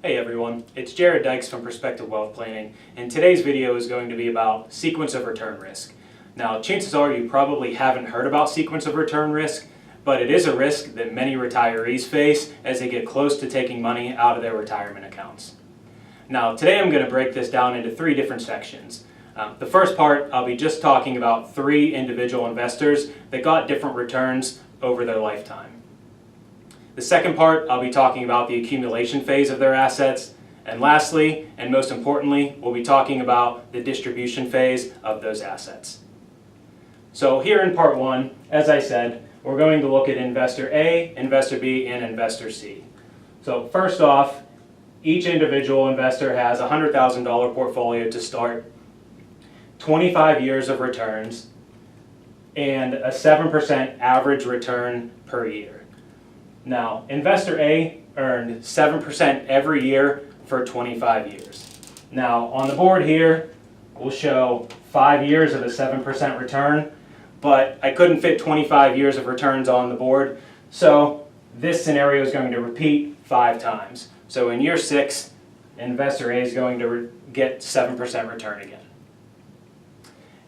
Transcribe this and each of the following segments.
Hey everyone, it's Dykes from Prospective Wealth Planning, and today's video is going to be about sequence of return risk. Now, chances are you probably haven't heard about sequence of return risk, but it is a risk that many retirees face as they get close to taking money out of their retirement accounts. Now, today I'm going to break this down into three different sections. The first part, I'll be just talking about three individual investors that got different returns over their lifetime. The second part, I'll be talking about the accumulation phase of their assets. And lastly, and most importantly, we'll be talking about the distribution phase of those assets. So here in part one, as I said, we're going to look at investor A, investor B, and investor C. So first off, each individual investor has a $100,000 portfolio to start, 25 years of returns, and a 7% average return per year. Now, investor A earned 7% every year for 25 years. Now, on the board here, we'll show 5 years of a 7% return, but I couldn't fit 25 years of returns on the board, so this scenario is going to repeat 5 times. So in year 6, investor A is going to get 7% return again.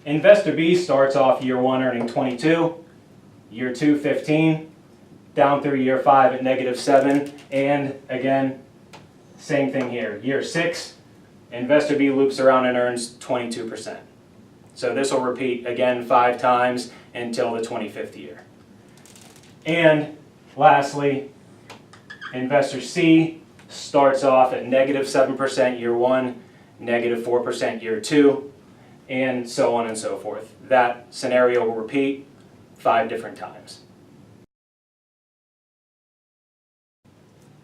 Investor B starts off year 1 earning 22, year 2 15, down through year 5 at -7, and again, same thing here. Year 6, investor B loops around and earns 22%. So this will repeat again 5 times until the 25th year. And lastly, investor C starts off at -7% year 1, -4% year 2, and so on and so forth. That scenario will repeat 5 different times.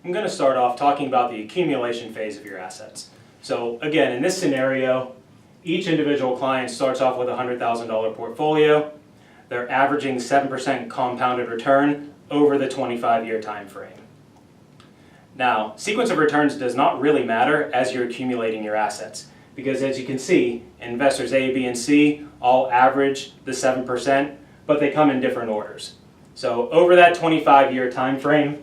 I'm going to start off talking about the accumulation phase of your assets. So again, in this scenario, each individual client starts off with a $100,000 portfolio. They're averaging 7% compounded return over the 25-year time frame. Now, sequence of returns does not really matter as you're accumulating your assets, because as you can see, investors A, B, and C all average the 7%, but they come in different orders. So over that 25-year time frame,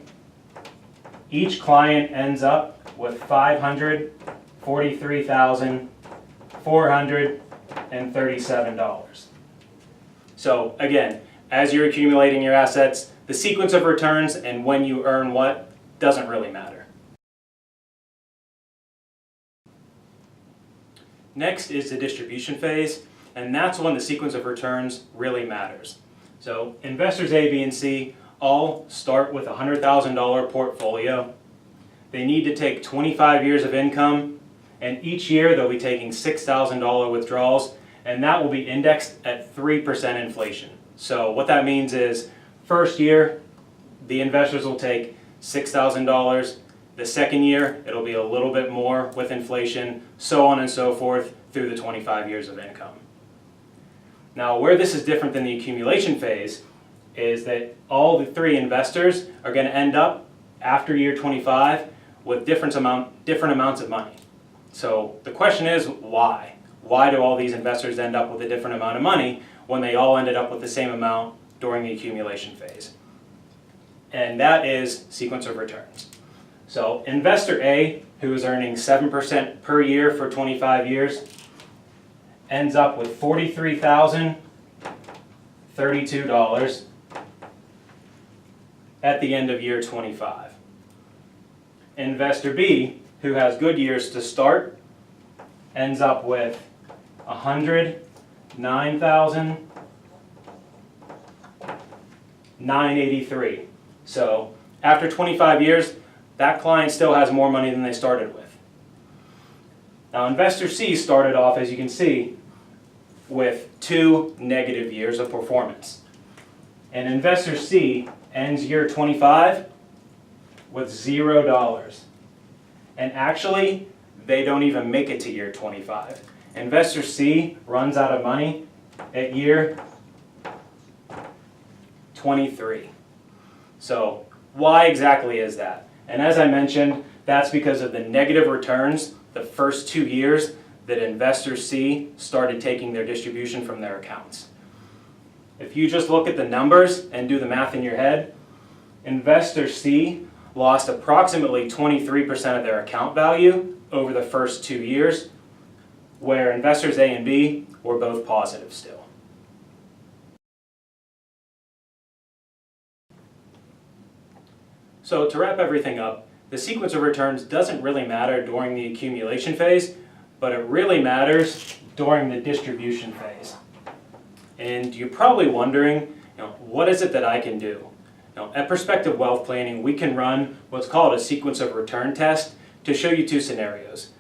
each client ends up with $543,437. So again, as you're accumulating your assets, the sequence of returns and when you earn what doesn't really matter. Next is the distribution phase, and that's when the sequence of returns really matters. So investors A, B, and C all start with a $100,000 portfolio. They need to take 25 years of income, and each year they'll be taking $6,000 withdrawals, and that will be indexed at 3% inflation. So what that means is, first year, the investors will take $6,000. The second year, it'll be a little bit more with inflation, so on and so forth through the 25 years of income. Now, where this is different than the accumulation phase is that all the 3 investors are going to end up after year 25 with different amounts of money. So the question is, why? Why do all these investors end up with a different amount of money when they all ended up with the same amount during the accumulation phase? And that is sequence of returns. So investor A, who is earning 7% per year for 25 years, ends up with $43,032 at the end of year 25. Investor B, who has good years to start, ends up with $109,983. So after 25 years, that client still has more money than they started with. Now, investor C started off, as you can see, with 2 negative years of performance. And investor C ends year 25 with $0. And actually, they don't even make it to year 25. Investor C runs out of money at year 23. So why exactly is that? And as I mentioned, that's because of the negative returns the first 2 years that investor C started taking their distribution from their accounts. If you just look at the numbers and do the math in your head, investor C lost approximately 23% of their account value over the first 2 years, where investors A and B were both positive still. So to wrap everything up, the sequence of returns doesn't really matter during the accumulation phase, but it really matters during the distribution phase. And you're probably wondering, what is it that I can do? At Prospective Wealth Planning, we can run what's called a sequence of return test to show you two scenarios.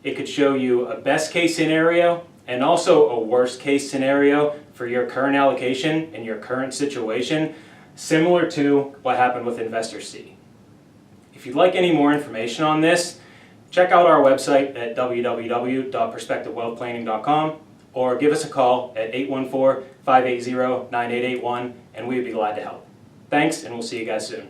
It could show you a best case scenario and also a worst case scenario for your current allocation and your current situation, similar to what happened with Investor C. If you'd like any more information on this, check out our website at www.prospectivewealthplanning.com or give us a call at 814-580-9881 and we'd be glad to help. Thanks, and we'll see you guys soon.